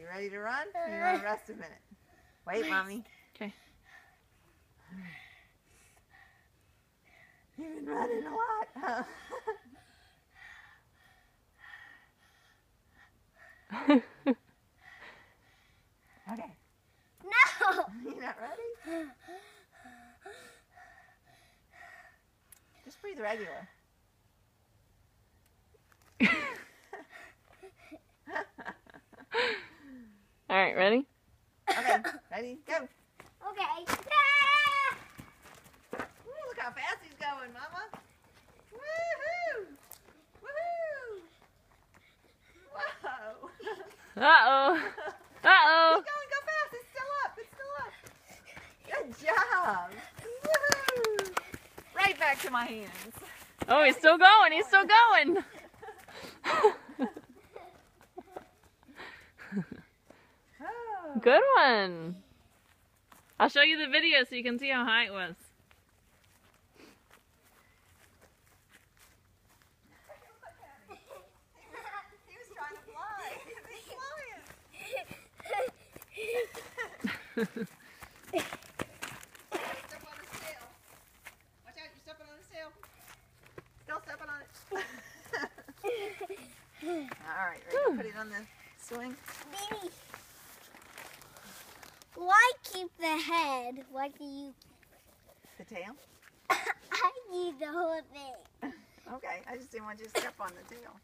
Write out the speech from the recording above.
You ready to run? Or you want to rest a minute? Wait, Mommy. Okay. You've been running a lot, huh? Okay. No! You not ready? Just breathe regular. All right, ready? Okay, ready? Go. Okay. Woo, look how fast he's going, Mama. Woohoo! Woohoo! Whoa! Uh-oh. Uh-oh. Keep going, go fast. It's still up. It's still up. Good job. Woohoo! Right back to my hands. Oh, he's still going. He's still going. Oh. Good one. I'll show you the video so you can see how high it was. He was trying to fly. He's flying. Step on his tail. Watch out, you're stepping on his tail. Still stepping on it. Alright, ready to put it on the swing? Baby, why keep the head? Why do you? The tail? I need the whole thing. Okay, I just didn't want you to step on the tail.